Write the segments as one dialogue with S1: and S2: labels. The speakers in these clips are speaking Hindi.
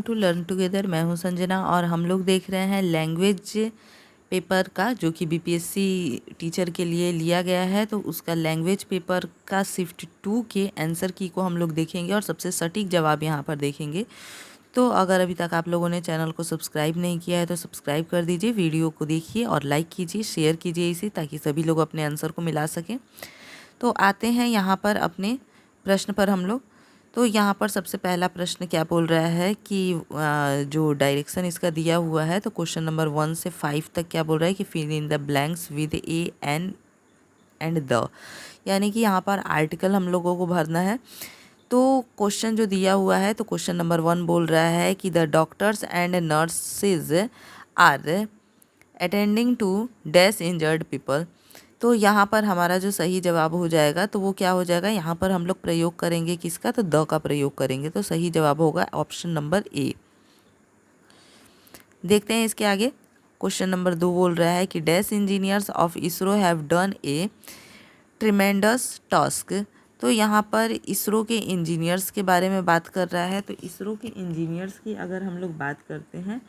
S1: To learn together. मैं हूं संजना और हम लोग देख रहे हैं लैंग्वेज पेपर का, जो कि बीपीएससी टीचर के लिए लिया गया है। तो उसका लैंग्वेज पेपर का शिफ्ट 2 के आंसर की को हम लोग देखेंगे और सबसे सटीक जवाब यहाँ पर देखेंगे। तो अगर अभी तक आप लोगों ने चैनल को सब्सक्राइब नहीं किया है तो सब्सक्राइब कर दीजिए, वीडियो को देखिए और लाइक कीजिए, शेयर कीजिए इसे, ताकि सभी लोग अपने आंसर को मिला सकें। तो आते हैं यहाँ पर अपने प्रश्न पर हम लोग। तो यहाँ पर सबसे पहला प्रश्न क्या बोल रहा है कि जो डायरेक्शन इसका दिया हुआ है, तो क्वेश्चन नंबर 1 से 5 तक क्या बोल रहा है कि fill in the blanks with a an and the, यानी कि यहाँ पर आर्टिकल हम लोगों को भरना है। तो क्वेश्चन जो दिया हुआ है, तो क्वेश्चन नंबर 1 बोल रहा है कि the doctors and nurses are attending to dash injured people. तो यहाँ पर हमारा जो सही जवाब हो जाएगा तो वो क्या हो जाएगा, यहाँ पर हम लोग प्रयोग करेंगे किसका, तो द का प्रयोग करेंगे। तो सही जवाब होगा ऑप्शन नंबर ए। देखते हैं इसके आगे। क्वेश्चन नंबर 2 बोल रहा है कि dash engineers of ISRO have done A tremendous task. तो यहाँ पर इसरो के इंजीनियर्स के बारे में बात कर रहा है। तो इसरो के इंजीनियर्स की अगर हम लोग बात करते हैं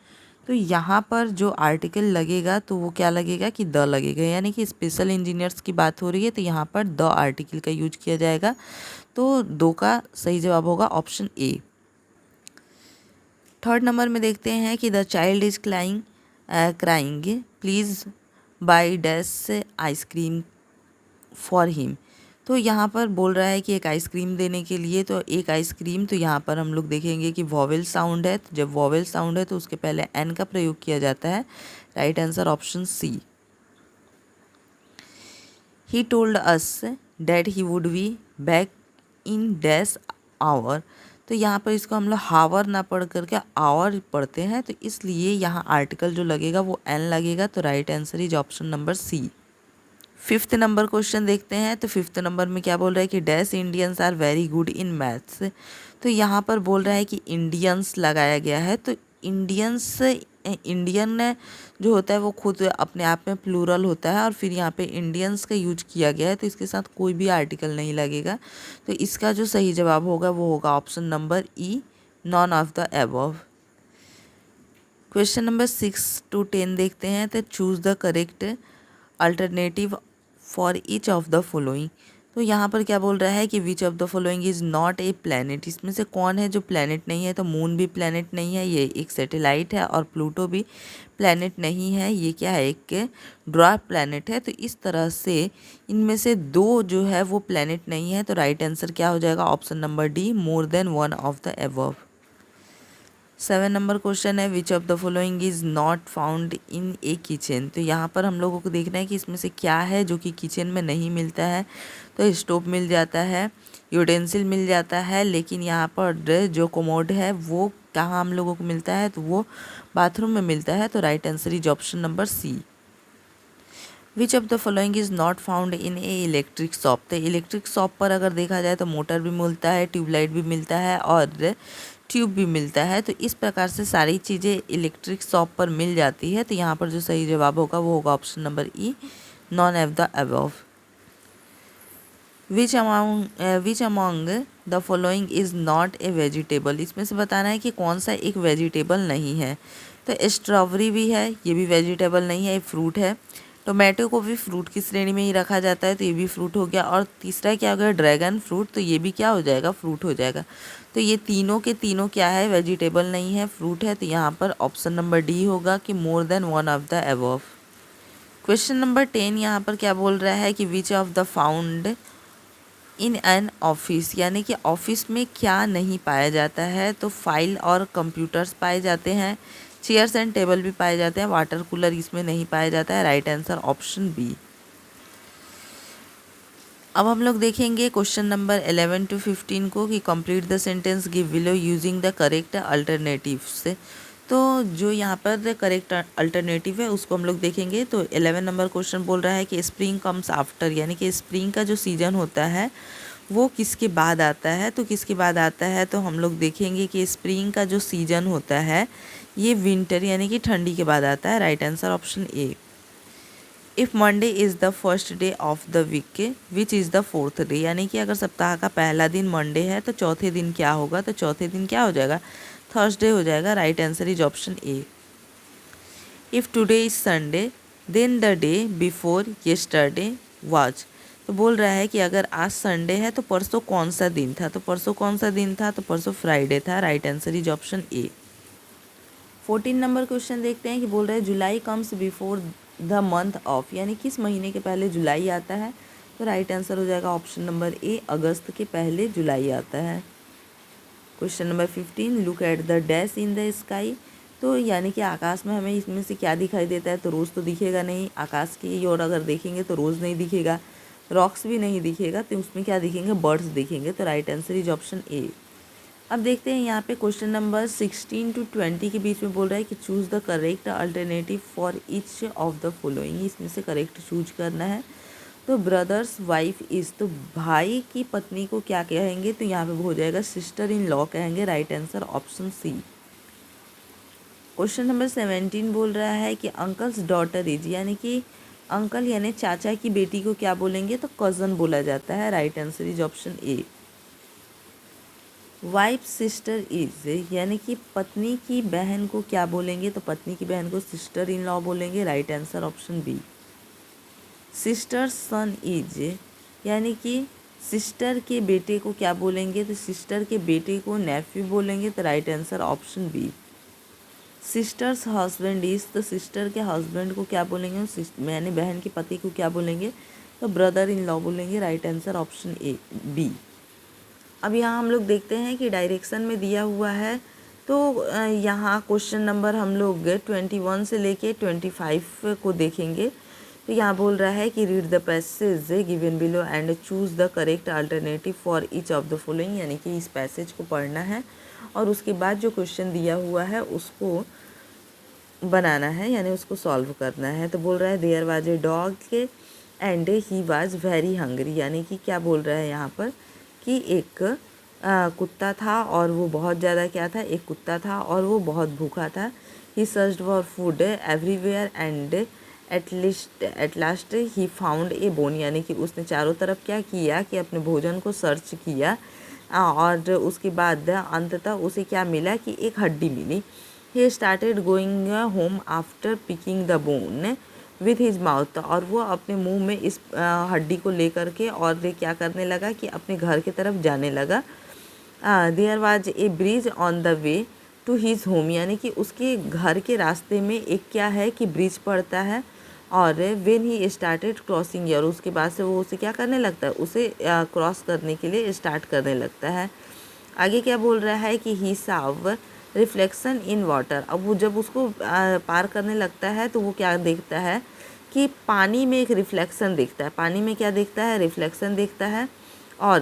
S1: तो यहाँ पर जो आर्टिकल लगेगा तो वो क्या लगेगा कि द लगेगा, यानी कि स्पेशल इंजीनियर्स की बात हो रही है तो यहाँ पर द आर्टिकल का यूज किया जाएगा। तो 2 का सही जवाब होगा ऑप्शन ए। थर्ड नंबर में देखते हैं कि the child is crying please by dash ice cream for him. तो यहाँ पर बोल रहा है कि एक आइसक्रीम देने के लिए, तो एक आइसक्रीम, तो यहाँ पर हम लोग देखेंगे कि वॉवेल साउंड है। तो जब वॉवेल साउंड है तो उसके पहले एन का प्रयोग किया जाता है। Right answer option C. He told us that he would be back in dash hour. तो यहाँ पर इसको हम लोग हावर ना पढ़ करके आवर पढ़ते हैं, तो इसलिए यहाँ आर्टिकल जो लगेगा वो एन लगेगा। तो right answer is option number C. 5th number question देखते हैं। तो 5th नंबर में क्या बोल रहा है कि dash Indians are very good in maths. तो यहाँ पर बोल रहा है कि इंडियंस लगाया गया है। तो इंडियंस, इंडियन जो होता है वो खुद अपने आप में प्लूरल होता है और फिर यहाँ पे इंडियंस का यूज किया गया है, तो इसके साथ कोई भी आर्टिकल नहीं लगेगा। तो इसका जो सही जवाब होगा वो होगा option number E, none of the above. Question number 6 to 10 देखते हैं। तो choose the correct alternative for each of the following. तो यहाँ पर क्या बोल रहा है कि विच of the following is not a planet. इसमें से कौन है जो प्लैनेट नहीं है, तो मून भी प्लैनेट नहीं है, ये एक सैटेलाइट है, और प्लूटो भी प्लैनेट नहीं है, ये क्या है, एक ड्वार्फ प्लैनेट है। तो इस तरह से इनमें से 2 जो है वो प्लैनेट नहीं है। तो राइट आंसर क्या हो जाएगा, option number D, more than one of the above. 7 number question है which of the following is not found in a kitchen. तो यहाँ पर हम लोगों को देखना है कि इसमें से क्या है जो कि किचन में नहीं मिलता है। तो स्टोव मिल जाता है, यूटेंसिल मिल जाता है, लेकिन यहाँ पर जो कोमोड है वो कहाँ हम लोगों को मिलता है, तो वो बाथरूम में मिलता है। तो right answer is option number C. Which of the following is not found in a electric shop. तो इलेक्ट्रिक शॉप पर अगर देखा जाए तो मोटर भी मिलता है, ट्यूबलाइट भी मिलता है और ट्यूब भी मिलता है। तो इस प्रकार से सारी चीज़ें इलेक्ट्रिक शॉप पर मिल जाती है। तो यहाँ पर जो सही जवाब होगा वो होगा option number E, none of the above. Which among the following is not a vegetable. इसमें से बताना है कि कौन सा एक वेजिटेबल नहीं है। तो स्ट्रॉबेरी भी है, ये भी वेजिटेबल नहीं है, ये फ्रूट है। टोमेटो को भी फ्रूट की श्रेणी में ही रखा जाता है, तो ये भी फ्रूट हो गया। और तीसरा क्या हो गया, ड्रैगन फ्रूट, तो ये भी क्या हो जाएगा, फ्रूट हो जाएगा। तो ये तीनों के तीनों क्या है, वेजिटेबल नहीं है, फ्रूट है। तो यहाँ पर ऑप्शन नंबर डी होगा कि मोर than one of the above. Question number 10 यहाँ पर क्या बोल रहा है कि विच of the found in an office, यानी कि ऑफिस में क्या नहीं पाया जाता है। तो फाइल और कंप्यूटर्स पाए जाते हैं, चेयर्स एंड टेबल भी पाए जाते हैं, वाटर कूलर इसमें नहीं पाया जाता है। Right answer option B. अब हम लोग देखेंगे क्वेश्चन नंबर 11 to 15 को कि complete the sentence give below using the correct alternatives. तो जो यहाँ पर करेक्ट अल्टरनेटिव है उसको हम लोग देखेंगे। तो 11 नंबर क्वेश्चन बोल रहा है कि स्प्रिंग कम्स आफ्टर, यानी कि स्प्रिंग का जो सीजन होता है वो किसके बाद आता है। तो किसके बाद आता है, तो हम लोग देखेंगे कि स्प्रिंग का जो सीजन होता है ये विंटर यानी कि ठंडी के बाद आता है। Right answer option A. If Monday is the first day of the week which is the fourth day, यानी कि अगर सप्ताह का पहला दिन मंडे है तो चौथे दिन क्या होगा, तो चौथे दिन क्या हो जाएगा, थर्सडे हो जाएगा। Right answer is option A. If today is Sunday then the day before yesterday was. तो बोल रहा है कि अगर आज संडे है तो परसों कौन सा दिन था, तो परसों कौन सा दिन था, तो परसों फ्राइडे था। Right answer is option A. 14 number question देखते हैं कि बोल रहे हैं July comes before the month of, यानी किस महीने के पहले जुलाई आता है। तो राइट आंसर हो जाएगा ऑप्शन नंबर ए, अगस्त के पहले जुलाई आता है। Question number 15, look at the dash in the sky. तो यानी कि आकाश में हमें इसमें से क्या दिखाई देता है, तो रोज़ तो दिखेगा नहीं, आकाश की ओर अगर देखेंगे तो रोज़ नहीं दिखेगा, रॉक्स भी नहीं दिखेगा, तो उसमें क्या दिखेंगे, बर्ड्स दिखेंगे। तो राइट आंसर इज ऑप्शन ए। अब देखते हैं यहाँ पे क्वेश्चन नंबर 16 to 20 के बीच में बोल रहा है कि choose the correct alternative for each of the following. इसमें से करेक्ट चूज करना है। तो ब्रदर्स वाइफ इज़, तो भाई की पत्नी को क्या कहेंगे, तो यहाँ पे हो जाएगा सिस्टर इन लॉ कहेंगे। Right answer option C. Question number 17 बोल रहा है कि अंकल्स डॉटर इज, यानी कि अंकल यानी चाचा की बेटी को क्या बोलेंगे, तो कज़न बोला जाता है। Right answer is option A. Wife sister is, यानी कि पत्नी की बहन को क्या बोलेंगे, तो पत्नी की बहन को सिस्टर इन लॉ बोलेंगे। Right answer option B. Sister son is, यानी कि सिस्टर के बेटे को क्या बोलेंगे, तो सिस्टर के बेटे को नेफ्यू बोलेंगे। तो right answer option B. Sister's husband is, तो सिस्टर के हस्बैंड को क्या बोलेंगे, यानी बहन के पति को क्या बोलेंगे, तो ब्रदर इन लॉ बोलेंगे। Right answer option A B. अब यहाँ हम लोग देखते हैं कि डायरेक्शन में दिया हुआ है। तो यहाँ क्वेश्चन नंबर हम लोग 21 से लेके 25 को देखेंगे। तो यहाँ बोल रहा है कि read the passage given below and choose the correct alternative for each of the following, यानी कि इस पैसेज को पढ़ना है और उसके बाद जो क्वेश्चन दिया हुआ है उसको बनाना है, यानी उसको सॉल्व करना है। तो बोल रहा है there was a dog and he was very hungry, यानी कि क्या बोल रहा है यहाँ पर कि एक कुत्ता था और वो बहुत ज़्यादा क्या था, एक कुत्ता था और वो बहुत भूखा था। He searched for food everywhere and at last he found a bone, यानी कि उसने चारों तरफ क्या किया कि अपने भोजन को सर्च किया और उसके बाद अंततः उसे क्या मिला कि एक हड्डी मिली। He started going home after picking the bone with his mouth, और वो अपने मुंह में इस हड्डी को लेकर के और क्या करने लगा कि अपने घर की तरफ जाने लगा। There was a bridge on the way to his home, यानी कि उसके घर के रास्ते में एक क्या है कि ब्रिज पड़ता है। और when he started crossing year, उसके बाद से वो उसे क्या करने लगता है, उसे क्रॉस करने के लिए स्टार्ट करने लगता है। आगे क्या बोल रहा है कि ही साव रिफ्लेक्शन इन वाटर, अब वो जब उसको पार करने लगता है तो वो क्या देखता है कि पानी में एक रिफ्लेक्शन देखता है। पानी में क्या देखता है, रिफ्लेक्शन देखता है। और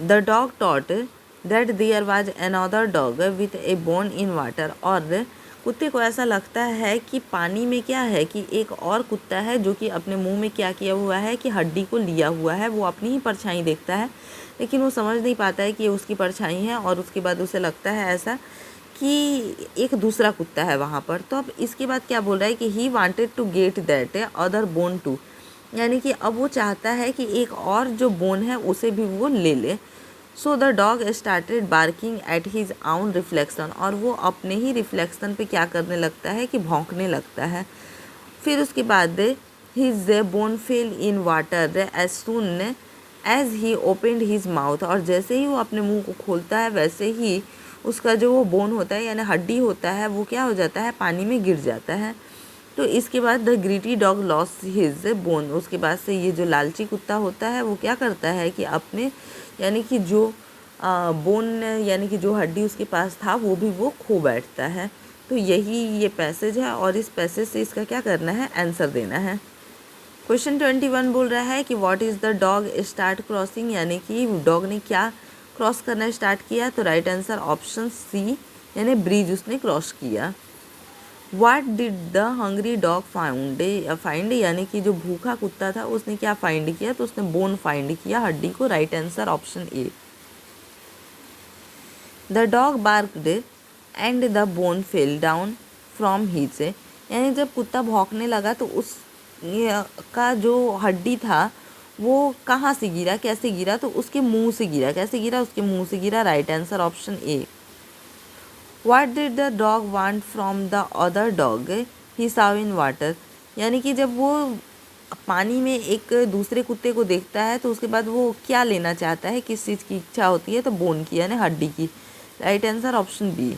S1: the dog thought that there was another dog with a bone in water, और कुत्ते को ऐसा लगता है कि पानी में क्या है कि एक और कुत्ता है जो कि अपने मुंह में क्या किया हुआ है कि हड्डी को लिया हुआ है। वो अपनी ही परछाई देखता है लेकिन वो समझ नहीं पाता है कि ये उसकी परछाई है, और उसके बाद उसे लगता है ऐसा कि एक दूसरा कुत्ता है वहाँ पर। तो अब इसके बाद क्या बोल रहा है कि he wanted to get that other bone too, यानी कि अब वो चाहता है कि एक और जो बोन है उसे भी वो ले ले। So the dog started barking at his आउन रिफ्लेक्शन, और वो अपने ही रिफ्लेक्शन पे क्या करने लगता है कि भौंकने लगता है। फिर उसके बाद his bone fell in water as soon as he opened his mouth, और जैसे ही वो अपने मुंह को खोलता है वैसे ही उसका जो वो बोन होता है यानी हड्डी होता है वो क्या हो जाता है, पानी में गिर जाता है। तो इसके बाद the gritty dog loss his bone, उसके बाद से ये जो लालची कुत्ता होता है वो क्या करता है कि अपने यानी कि जो बोन यानी कि जो हड्डी उसके पास था वो भी वो खो बैठता है। तो यही ये पैसेज है और इस पैसेज से इसका क्या करना है, आंसर देना है। क्वेश्चन 21 बोल रहा है कि what is the dog start crossing, यानी कि डॉग ने क्या क्रॉस करना स्टार्ट किया। तो राइट आंसर ऑप्शन सी, यानी ब्रिज उसने क्रॉस किया। What did the hungry dog find, यानी कि जो भूखा कुत्ता था उसने क्या फाइंड किया, तो उसने बोन फाइंड किया, हड्डी को। Right answer option A. The dog barked and the bone fell down from his, यानी जब कुत्ता भौंकने लगा तो उस का जो हड्डी था वो कहाँ से गिरा, कैसे गिरा, तो उसके मुंह से गिरा। कैसे गिरा, उसके मुंह से गिरा। Right answer option A. What did the dog want from the other dog, he Sao in water. यानी कि जब वो पानी में एक दूसरे कुत्ते को देखता है तो उसके बाद वो क्या लेना चाहता है, किस चीज़ की इच्छा होती है, तो बोन की यानी हड्डी की। Right answer option B.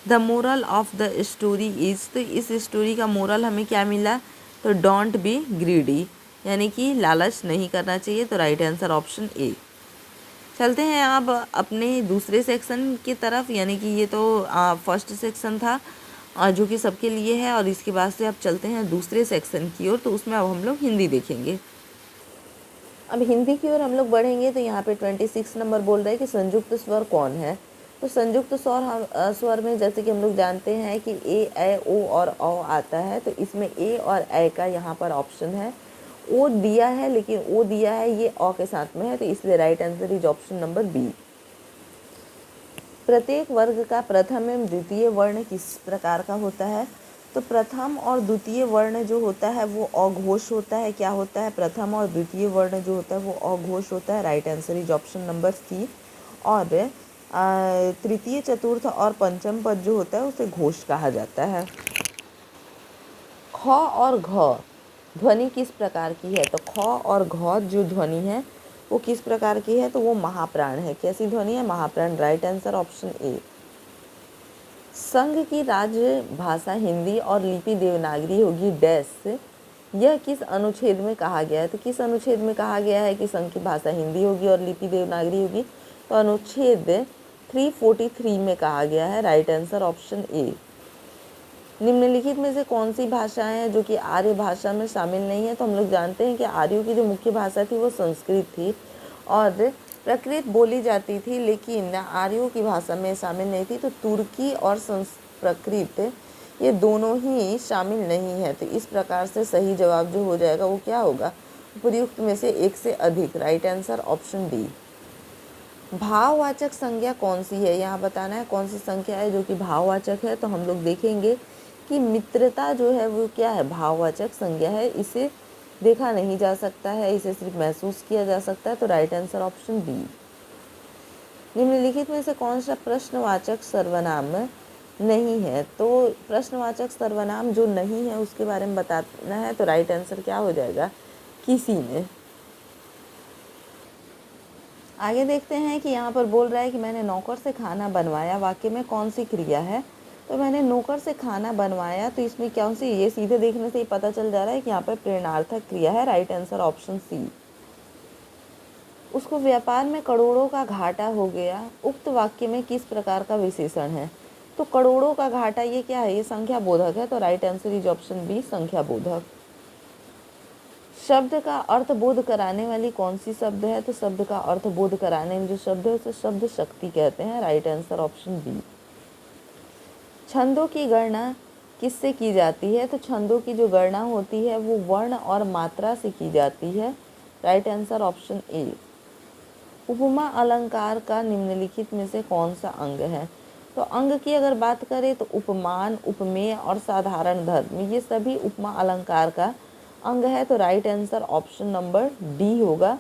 S1: The moral of the story is, तो इस स्टोरी का मोरल हमें क्या मिला, तो डोंट बी ग्रीडी, यानी कि लालच नहीं करना चाहिए। तो राइट आंसर ऑप्शन ए। चलते हैं अब अपने दूसरे सेक्शन की तरफ, यानी कि ये तो फर्स्ट सेक्शन था जो कि सबके लिए है, और इसके बाद से अब चलते हैं दूसरे सेक्शन की ओर। तो उसमें अब हम लोग हिंदी देखेंगे। अब हिंदी की ओर हम लोग बढ़ेंगे। तो यहाँ पे 26 नंबर बोल रहे हैं कि संयुक्त स्वर कौन है। तो संयुक्त स्वर में जैसे कि हम लोग जानते हैं कि ए ओ और औ आता है, तो इसमें ए और ए का यहाँ पर ऑप्शन है। ओ दिया है, लेकिन ओ दिया है ये औ के साथ में है, तो इसलिए right answer is option number B. प्रत्येक वर्ग का प्रथम एवं द्वितीय वर्ण किस प्रकार का होता है। तो प्रथम और द्वितीय वर्ण जो होता है वो अघोष होता है। क्या होता है, प्रथम और द्वितीय वर्ण जो होता है वो अघोष होता है। Right answer is option number C. और तृतीय, चतुर्थ और पंचम पद जो होता है उसे घोष कहा जाता है। ख और घ ध्वनि किस प्रकार की है। तो ख और घ जो ध्वनि है वो किस प्रकार की है, तो वो महाप्राण है। कैसी ध्वनि है, महाप्राण। Right answer option A. संघ की राज्य भाषा हिंदी और लिपि देवनागरी होगी डैश, यह किस अनुच्छेद में कहा गया है। तो किस अनुच्छेद में कहा गया है कि संघ की भाषा हिंदी होगी और लिपि देवनागरी होगी, तो अनुच्छेद 343 में कहा गया है। राइट आंसर ऑप्शन ए। निम्नलिखित में से कौन सी भाषाएं हैं जो कि आर्य भाषा में शामिल नहीं है। तो हम लोग जानते हैं कि आर्यों की जो मुख्य भाषा थी वो संस्कृत थी और प्राकृत बोली जाती थी, लेकिन आर्यों की भाषा में शामिल नहीं थी। तो तुर्की और प्राकृत ये दोनों ही शामिल नहीं है। तो इस प्रकार से सही जवाब जो हो जाएगा वो क्या होगा, उपयुक्त में से एक से अधिक। Right answer option D. भाववाचक संज्ञा कौन सी है, यहाँ बताना है कौन सी संख्या है जो कि भाववाचक है। तो हम लोग देखेंगे कि मित्रता जो है वो क्या है, भाववाचक संज्ञा है। इसे देखा नहीं जा सकता है, इसे सिर्फ महसूस किया जा सकता है। तो राइट आंसर ऑप्शन बी। निम्नलिखित में से कौन सा प्रश्नवाचक सर्वनाम नहीं है। तो प्रश्नवाचक सर्वनाम जो नहीं है उसके बारे में बताना है। तो राइट आंसर क्या हो जाएगा, किसी ने। आगे देखते हैं कि यहाँ पर बोल रहा है कि मैंने नौकर से खाना बनवाया, वाक्य में कौन सी क्रिया है। तो मैंने नौकर से खाना बनवाया, तो इसमें कौन सी, ये सीधे देखने से ही पता चल जा रहा है कि यहाँ पर प्रेरणार्थक क्रिया है। Right answer option C. उसको व्यापार में करोड़ों का घाटा हो गया, उक्त वाक्य में किस प्रकार का विशेषण है। तो करोड़ों का घाटा ये क्या है, ये संख्या बोधक है। तो right answer is option B, संख्या बोधक। शब्द का अर्थ बोध कराने वाली कौन सी शब्द है। तो शब्द का अर्थ बोध कराने में जो शब्द है उसे शब्द शक्ति कहते हैं। Right answer option B. छंदों की गणना किससे की जाती है। तो छंदों की जो गणना होती है वो वर्ण और मात्रा से की जाती है। Right answer option A. उपमा अलंकार का निम्नलिखित में से कौन सा अंग है। तो अंग की अगर बात करें तो उपमान, उपमेय और साधारण धर्म ये सभी उपमा अलंकार का अंग है। तो right answer option number D होगा।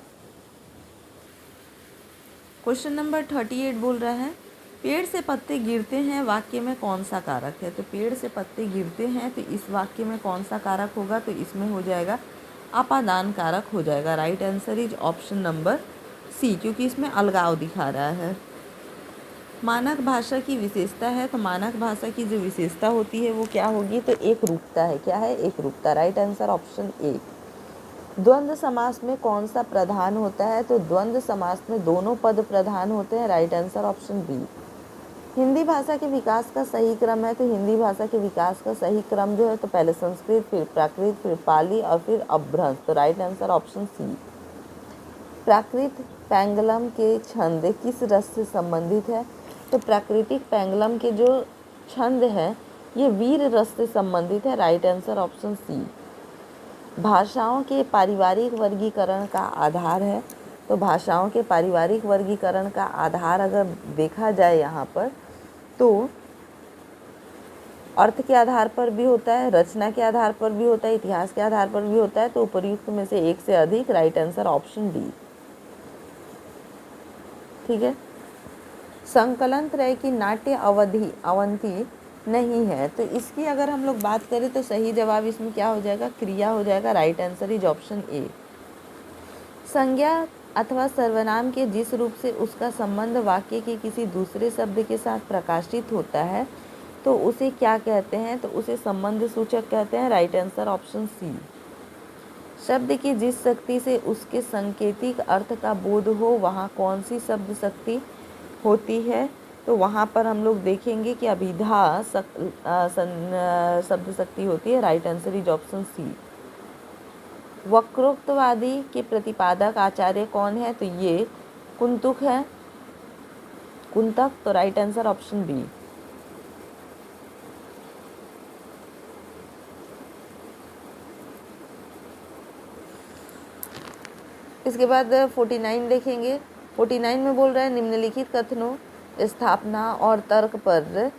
S1: क्वेश्चन नंबर 38 बोल रहा है पेड़ से पत्ते गिरते हैं, वाक्य में कौन सा कारक है। तो पेड़ से पत्ते गिरते हैं, तो इस वाक्य में कौन सा कारक होगा। तो इसमें हो जाएगा अपादान कारक हो जाएगा। Right answer is option number C, क्योंकि इसमें अलगाव दिखा रहा है। मानक भाषा की विशेषता है। तो मानक भाषा की जो विशेषता होती है वो क्या होगी, तो एक रूपता है। क्या है, एक रूपता। Right answer option A. द्वंद्व समास में कौन सा प्रधान होता है। तो द्वंद्व समास में दोनों पद प्रधान होते हैं। Right answer option B. Hindi भाषा के विकास का सही क्रम है। तो हिंदी भाषा के विकास का सही क्रम जो है तो पहले संस्कृत, फिर प्राकृत, फिर पाली और फिर अपभ्रंश। तो राइट आंसर ऑप्शन सी। प्राकृत पैंगलम के छंद किस रस से संबंधित है। तो प्राकृतिक पैंगलम के जो छंद है ये वीर रस से संबंधित है। Right answer option C. भाषाओं के पारिवारिक वर्गीकरण का आधार है। तो भाषाओं के पारिवारिक वर्गीकरण का आधार अगर देखा जाए यहाँ पर तो अर्थ के आधार पर भी होता है, रचना के आधार पर भी होता है, इतिहास के आधार पर भी होता है। तो उपर्युक्त में से एक से अधिक, राइट आंसर ऑप्शन डी। ठीक है। संकलन त्रय की नाट्य अवधि अवंती नहीं है, तो इसकी अगर हम लोग बात करें तो सही जवाब इसमें क्या हो जाएगा, क्रिया हो जाएगा। राइट आंसर इज ऑप्शन ए। संज्ञा अथवा सर्वनाम के जिस रूप से उसका संबंध वाक्य के किसी दूसरे शब्द के साथ प्रकाशित होता है तो उसे क्या कहते हैं, तो उसे संबंध सूचक कहते हैं। Right answer option C. शब्द की जिस शक्ति से उसके सांकेतिक अर्थ का बोध हो वहाँ कौन सी शब्द शक्ति होती है, तो वहाँ पर हम लोग देखेंगे कि अभिधा शब्द शक्ति होती है। Right answer is option C. वक्रोक्तवादी के प्रतिपादक आचार्य कौन है, तो ये कुंतुक है, कुंतक। तो राइट आंसर ऑप्शन बी। इसके बाद 49 देखेंगे। 49 में बोल रहा है निम्नलिखित कथनों स्थापना और तर्क पर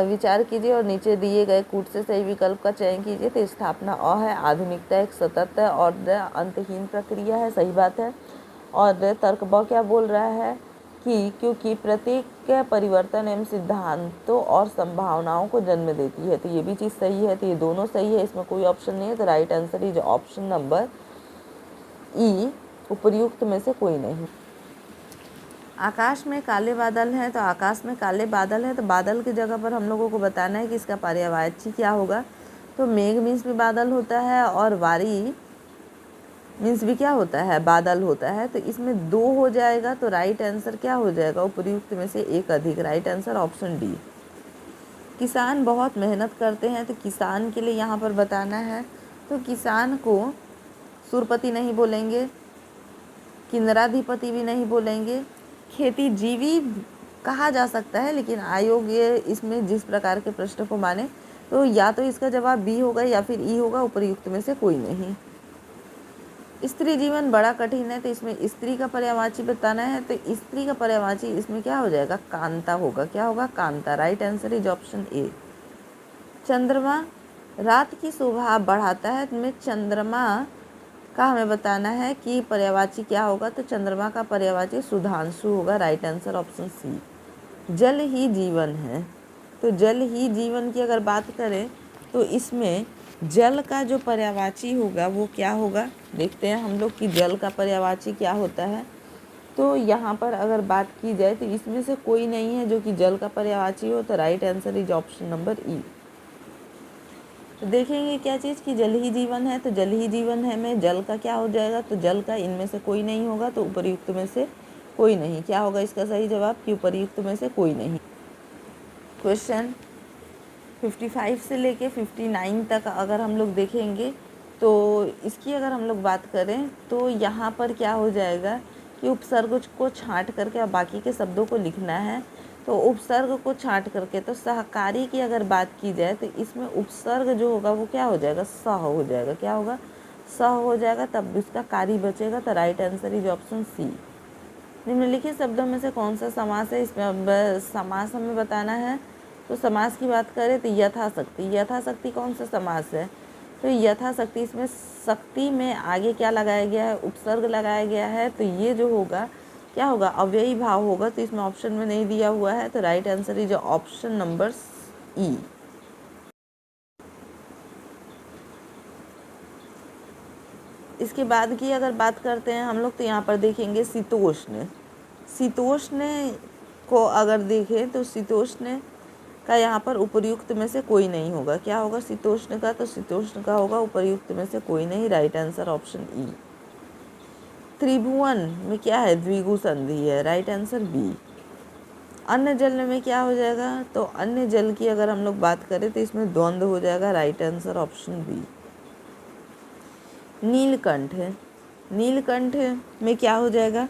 S1: विचार कीजिए और नीचे दिए गए कूट से सही विकल्प का चयन कीजिए। तो स्थापना अ है, आधुनिकता एक सतत और अंतहीन प्रक्रिया है, सही बात है। और तर्क ब क्या बोल रहा है कि क्योंकि प्रत्येक परिवर्तन एवं सिद्धांतों और संभावनाओं को जन्म देती है, तो ये भी चीज़ सही है। तो ये दोनों सही है, इसमें कोई ऑप्शन नहीं है। तो right answer is option number ई, उपर्युक्त में से कोई नहीं। आकाश में काले बादल हैं, तो आकाश में काले बादल हैं, तो बादल की जगह पर हम लोगों को बताना है कि इसका पर्यायवाची क्या होगा। तो मेघ मीन्स भी बादल होता है और वारी मीन्स भी क्या होता है, बादल होता है। तो इसमें दो हो जाएगा, तो राइट आंसर क्या हो जाएगा, उपर्युक्त में से एक अधिक। Right answer option D. किसान बहुत मेहनत करते हैं, तो किसान के लिए यहाँ पर बताना है, तो किसान को सुरपति नहीं बोलेंगे, किन्नराधिपति भी नहीं बोलेंगे, खेती जीवी कहा जा सकता है, लेकिन आयोग ये इसमें जिस प्रकार के प्रश्न को माने तो या तो इसका जवाब बी होगा या फिर ई होगा, उपर्युक्त में से कोई नहीं। स्त्री जीवन बड़ा कठिन है, तो इसमें स्त्री का पर्यायवाची बताना है, तो स्त्री का पर्यायवाची इसमें क्या हो जाएगा, कांता होगा। क्या होगा, Kanta. Right answer is option ए। चंद्रमा रात की शोभा बढ़ाता है, में चंद्रमा का हमें बताना है कि पर्यायवाची क्या होगा, तो चंद्रमा का पर्यायवाची सुधांशु होगा। Right answer option C. जल ही जीवन है, तो जल ही जीवन की अगर बात करें तो इसमें जल का जो पर्यायवाची होगा वो क्या होगा, देखते हैं हम लोग कि जल का पर्यायवाची क्या होता है। तो यहाँ पर अगर बात की जाए तो इसमें से कोई नहीं है जो कि जल का पर्यायवाची हो, तो right answer is option number ई। तो देखेंगे क्या चीज़ कि जल ही जीवन है, तो जल ही जीवन है में जल का क्या हो जाएगा, तो जल का इनमें से कोई नहीं होगा, तो उपर्युक्त में से कोई नहीं। क्या होगा इसका सही जवाब, कि उपर्युक्त में से कोई नहीं। क्वेश्चन 55 से लेके 59 तक अगर हम लोग देखेंगे तो इसकी अगर हम लोग बात करें तो यहाँ पर क्या हो जाएगा कि उपसर्ग को छांट करके अब बाकी के शब्दों को लिखना है। तो उपसर्ग को छांट करके, तो सहकारी की अगर बात की जाए तो इसमें उपसर्ग जो होगा वो क्या हो जाएगा, स हो जाएगा। क्या होगा, स हो जाएगा, तब उसका कारी बचेगा। तो right answer is option C. निम्नलिखित शब्दों में से कौन सा समास है, इसमें अब समास हमें बताना है। तो समास की बात करें तो यथाशक्ति, यथाशक्ति कौन सा समास है, तो यथाशक्ति इसमें शक्ति में आगे क्या लगाया गया है, उपसर्ग लगाया गया है। तो ये जो होगा क्या होगा, अव्ययी भाव होगा। तो इसमें ऑप्शन में नहीं दिया हुआ है, तो right answer is option number ई। इसके बाद की अगर बात करते हैं हम लोग तो यहाँ पर देखेंगे शीतोष्ण। शीतोष्ण को अगर देखें तो शीतोष्ण का यहाँ पर उपर्युक्त में से कोई नहीं होगा। क्या होगा शीतोष्ण का, तो शीतोष्ण का होगा उपर्युक्त में से कोई नहीं। Right answer option E. त्रिभुवन में क्या है, द्विगु संधि है। Right answer B. अन्य जल में क्या हो जाएगा, तो अन्य जल की अगर हम लोग बात करें तो इसमें द्वंद्व हो जाएगा। Right answer option B. नीलकंठ, नीलकंठ में क्या हो जाएगा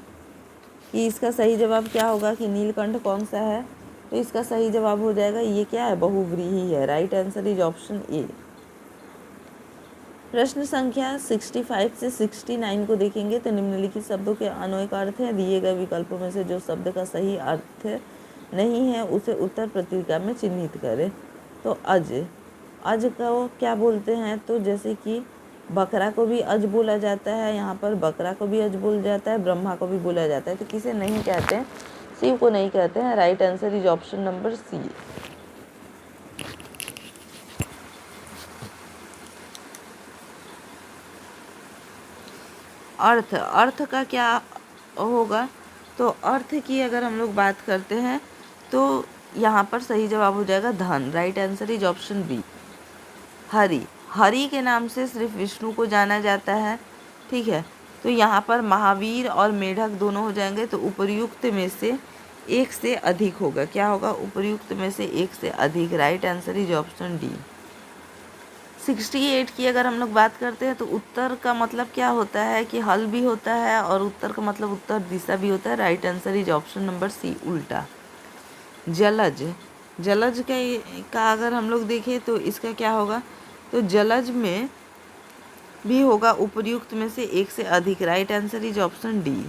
S1: कि इसका सही जवाब क्या होगा कि नीलकंठ कौन सा है, तो इसका सही जवाब हो जाएगा ये क्या है, बहुव्रीहि है। राइट आंसर इज ऑप्शन ए। प्रश्न संख्या 65 से 69 को देखेंगे तो निम्नलिखित शब्दों के अन्वय का अर्थ है, दिए गए विकल्पों में से जो शब्द का सही अर्थ नहीं है उसे उत्तर पत्रिका में चिन्हित करें। तो अज, अज को क्या बोलते हैं, तो जैसे कि बकरा को भी अज बोला जाता है, यहाँ पर बकरा को भी अज बोला जाता है, ब्रह्मा को भी बोला जाता है। तो किसे नहीं कहते हैं, शिव को नहीं कहते हैं। Right answer is option number C. अर्थ, अर्थ का क्या होगा, तो अर्थ की अगर हम लोग बात करते हैं तो यहाँ पर सही जवाब हो जाएगा धन। Right answer is option B. Hari, Hari के नाम से सिर्फ विष्णु को जाना जाता है, ठीक है। तो यहाँ पर महावीर और मेढक दोनों हो जाएंगे, तो उपर्युक्त में से एक से अधिक होगा। क्या होगा, उपर्युक्त में से एक से अधिक। Right answer is option D. 68 की अगर हम लोग बात करते हैं तो उत्तर का मतलब क्या होता है कि हल भी होता है और उत्तर का मतलब उत्तर दिशा भी होता है। Right answer is option number C, उल्टा। जलज, जलज का अगर हम लोग देखें तो इसका क्या होगा, तो जलज में भी होगा उपर्युक्त में से एक से अधिक। Right answer is option D.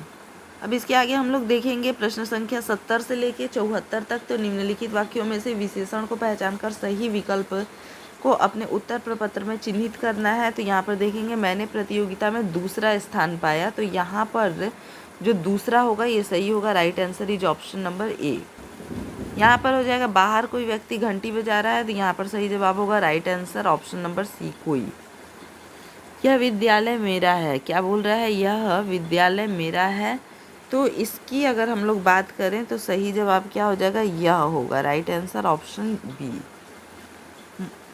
S1: अब इसके आगे हम लोग देखेंगे प्रश्न संख्या 70 से लेके 74 तक। तो निम्नलिखित वाक्यों में से विशेषण को पहचान कर सही विकल्प को अपने उत्तर प्रपत्र में चिन्हित करना है। तो यहाँ पर देखेंगे मैंने प्रतियोगिता में दूसरा स्थान पाया, तो यहाँ पर जो दूसरा होगा ये सही होगा। Right answer is option number A. यहाँ पर हो जाएगा बाहर कोई व्यक्ति घंटी बजा रहा है, तो यहाँ पर सही जवाब होगा right answer option number C, कोई। यह विद्यालय मेरा है, क्या बोल रहा है, यह विद्यालय मेरा है। तो इसकी अगर हम लोग बात करें तो सही जवाब क्या हो जाएगा, यह होगा। Right answer option B.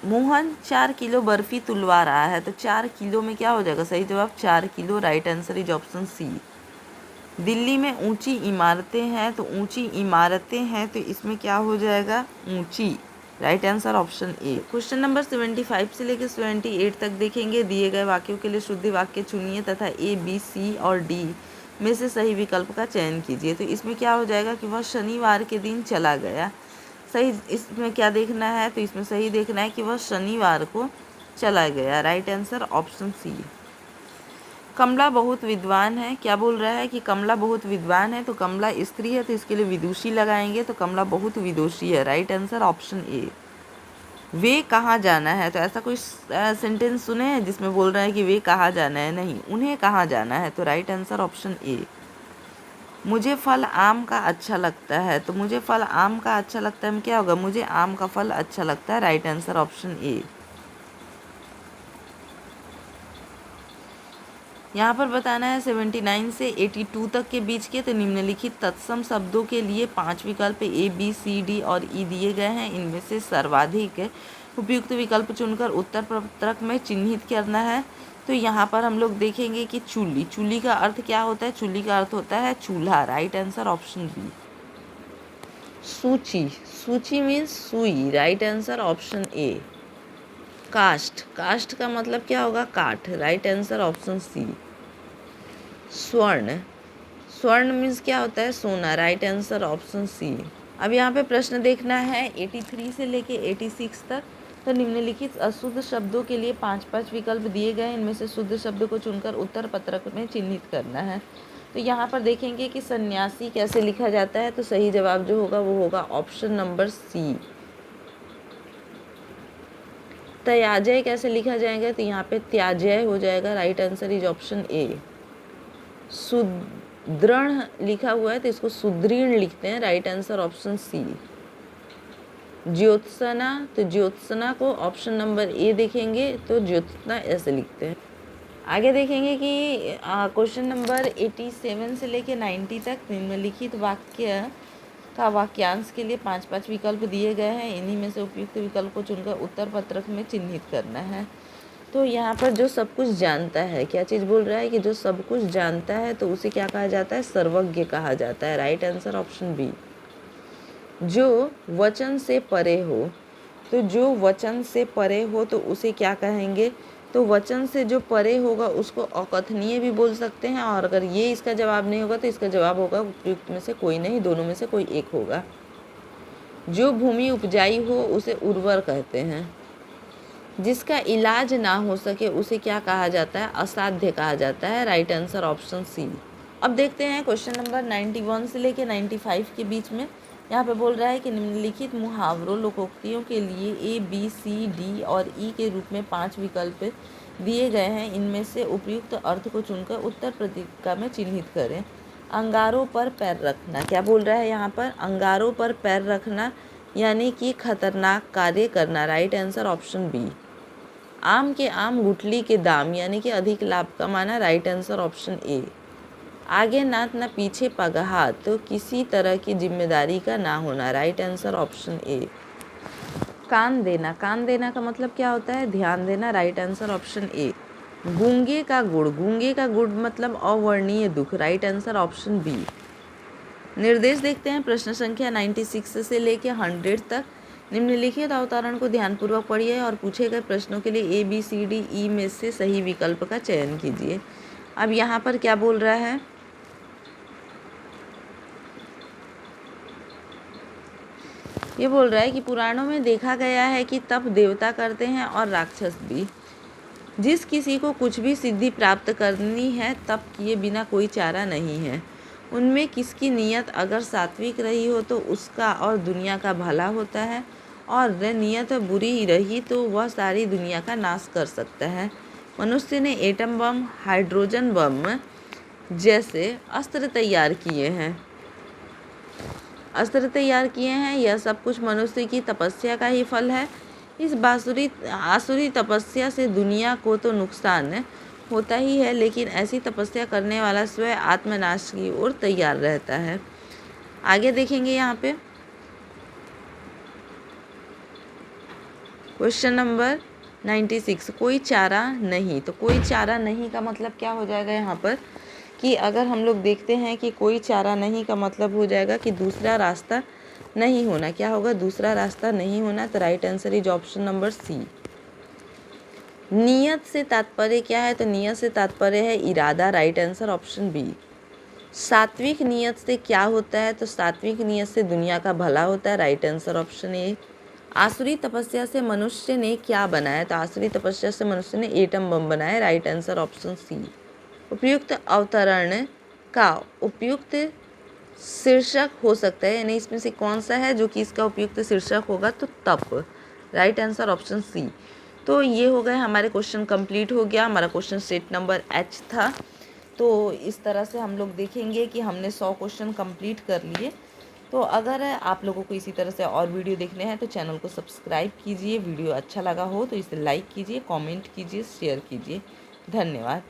S1: Mohan 4 kilo barfi तुलवा रहा है, तो 4 किलो में क्या हो जाएगा, सही जवाब 4 किलो। Right answer is option C. Delhi में ऊंची इमारतें हैं, तो ऊंची इमारतें हैं, तो इसमें क्या हो जाएगा, ऊंची। राइट आंसर ऑप्शन ए। क्वेश्चन नंबर 75 से लेकर 78 तक देखेंगे। दिए गए वाक्यों के लिए शुद्ध वाक्य चुनिए तथा ए, बी, सी और डी में से सही विकल्प का चयन कीजिए। तो इसमें क्या हो जाएगा कि वह शनिवार के दिन चला गया। सही, इसमें क्या देखना है, तो इसमें सही देखना है कि वह शनिवार को चला गया। Right answer option C. Kamala बहुत विद्वान है, क्या बोल रहा है कि कमला बहुत विद्वान है, तो कमला स्त्री है तो इसके लिए विदुषी लगाएंगे, तो कमला बहुत विदुषी है। Right answer option A. वे कहाँ जाना है, तो ऐसा कोई सेंटेंस सुने हैं जिसमें बोल रहा है कि वे कहाँ जाना है, नहीं, उन्हें कहाँ जाना है। तो राइट आंसर ऑप्शन ए। मुझे फल आम का अच्छा लगता है, तो मुझे फल आम का अच्छा लगता है में क्या होगा, मुझे आम का फल अच्छा लगता है। राइट आंसर ऑप्शन ए। यहाँ पर बताना है 79 से 82 तक के बीच के। तो निम्नलिखित तत्सम शब्दों के लिए 5 विकल्प ए, बी, सी, डी और ई दिए गए हैं। इनमें से सर्वाधिक उपयुक्त विकल्प चुनकर उत्तर पत्रक में चिन्हित करना है। तो यहाँ पर हम लोग देखेंगे कि चूल्ही, चूल्ही का अर्थ क्या होता है, चूल्ही का अर्थ होता है चूल्हा। Right answer option B. सूची, सूची मीन्स सुई। Right answer option A. कास्ट, कास्ट का मतलब क्या होगा, काठ। Right answer option C. स्वर्ण, स्वर्ण मीन्स क्या होता है, सोना। Right answer option C. अब यहाँ पे प्रश्न देखना है 83 से लेके 86 तक। तो निम्नलिखित अशुद्ध शब्दों के लिए 5-5 विकल्प दिए गए। इनमें से शुद्ध शब्द को चुनकर उत्तर पत्रक में चिन्हित करना है। तो यहाँ पर देखेंगे कि सन्यासी कैसे लिखा जाता है, तो सही जवाब जो होगा वो होगा ऑप्शन नंबर सी। त्याजय कैसे लिखा जाएगा, तो यहाँ पे त्याजय हो जाएगा। Right answer is option A. सुदृढ़ लिखा हुआ है तो इसको सुदृढ़ लिखते हैं। Right answer option C. ज्योत्सना, तो ज्योत्सना को ऑप्शन नंबर ए देखेंगे तो ज्योत्सना ऐसे लिखते हैं। आगे देखेंगे कि क्वेश्चन नंबर 87 से लेके 90 तक निम्नलिखित वाक्य का वाक्यांश के लिए 5-5 विकल्प दिए गए हैं। इन्हीं में से उपयुक्त विकल्प को चुनकर उत्तर पत्रक में चिन्हित करना है। तो यहाँ पर जो सब कुछ जानता है, क्या चीज़ बोल रहा है कि जो सब कुछ जानता है तो उसे क्या कहा जाता है, सर्वज्ञ कहा जाता है। Right answer option B. जो वचन से परे हो, तो जो वचन से परे हो तो उसे क्या कहेंगे, तो वचन से जो परे होगा उसको अकथनीय भी बोल सकते हैं। और अगर ये इसका जवाब नहीं होगा तो इसका जवाब होगा उपयुक्त में से कोई नहीं, दोनों में से कोई एक होगा। जो भूमि उपजाई हो उसे उर्वर कहते हैं। जिसका इलाज ना हो सके उसे क्या कहा जाता है, असाध्य कहा जाता है। Right answer option C. अब देखते हैं क्वेश्चन नंबर 91 से लेके 95 के बीच में। यहाँ पे बोल रहा है कि निम्नलिखित मुहावरों लोकोक्तियों के लिए ए, बी, सी, डी और ई के रूप में 5 विकल्प दिए गए हैं। इनमें से उपयुक्त अर्थ को चुनकर उत्तर पत्रिका में चिन्हित करें। अंगारों पर पैर रखना, क्या बोल रहा है यहाँ पर? अंगारों पर पैर रखना यानी कि खतरनाक कार्य करना। Right answer option B. आम के आम गुठली के दाम यानी कि अधिक लाभ कमाना। राइट आंसर ऑप्शन ए। आगे नात न पीछे पगहा तो किसी तरह की जिम्मेदारी का ना होना। Right answer option A. कान देना, कान देना का मतलब क्या होता है? ध्यान देना। Right answer option A. गूंगे का गुड़, गूंगे का गुड़ मतलब अवर्णीय दुख। Right answer option B. निर्देश देखते हैं प्रश्न संख्या 96 से लेकर 100 तक। निम्नलिखित अवतरण को ध्यानपूर्वक पढ़िए और पूछे गए प्रश्नों के लिए ए, बी, सी, डी, ई में से सही विकल्प का चयन कीजिए। अब यहाँ पर क्या बोल रहा है? ये बोल रहा है कि पुराणों में देखा गया है कि तप देवता करते हैं और राक्षस भी। जिस किसी को कुछ भी सिद्धि प्राप्त करनी है तप किए बिना कोई चारा नहीं है। उनमें किसकी नीयत अगर सात्विक रही हो तो उसका और दुनिया का भला होता है, और नीयत बुरी रही तो वह सारी दुनिया का नाश कर सकता है। मनुष्य ने एटम बम, हाइड्रोजन बम जैसे अस्त्र तैयार किए हैं, यह सब कुछ मनुष्य की तपस्या का ही फल है। इस आसुरी तपस्या से दुनिया को तो नुकसान होता ही है, लेकिन ऐसी तपस्या करने वाला स्वयं आत्मनाश की ओर तैयार रहता है। आगे देखेंगे यहाँ पे क्वेश्चन नंबर 96, कोई चारा नहीं। तो कोई चारा नहीं का मतलब क्या हो जाएगा यहाँ पर कि अगर हम लोग देखते हैं कि कोई चारा नहीं का मतलब हो जाएगा कि दूसरा रास्ता नहीं होना। क्या होगा? दूसरा रास्ता नहीं होना। तो right answer is option number C. नियत से तात्पर्य क्या है? तो नियत से तात्पर्य है इरादा। Right answer option B. सात्विक नियत से क्या होता है? तो सात्विक नियत से दुनिया का भला होता है। राइट आंसर ऑप्शन ए। आसुरी तपस्या से मनुष्य ने क्या बनाया? तो आसुरी तपस्या से मनुष्य ने एटम बम बनाया। Right answer option C. उपयुक्त अवतरण का उपयुक्त शीर्षक हो सकता है, यानी इसमें से कौन सा है जो कि इसका उपयुक्त शीर्षक होगा? तो तप। Right answer option C. तो ये हो गए हमारे क्वेश्चन कंप्लीट हो गया। हमारा क्वेश्चन सेट नंबर एच था। तो इस तरह से हम लोग देखेंगे कि हमने 100 क्वेश्चन कंप्लीट कर लिए। तो अगर आप लोगों को इसी तरह से और वीडियो देखने हैं तो चैनल को सब्सक्राइब कीजिए। वीडियो अच्छा लगा हो तो इसे लाइक कीजिए, कमेंट कीजिए, शेयर कीजिए। धन्यवाद।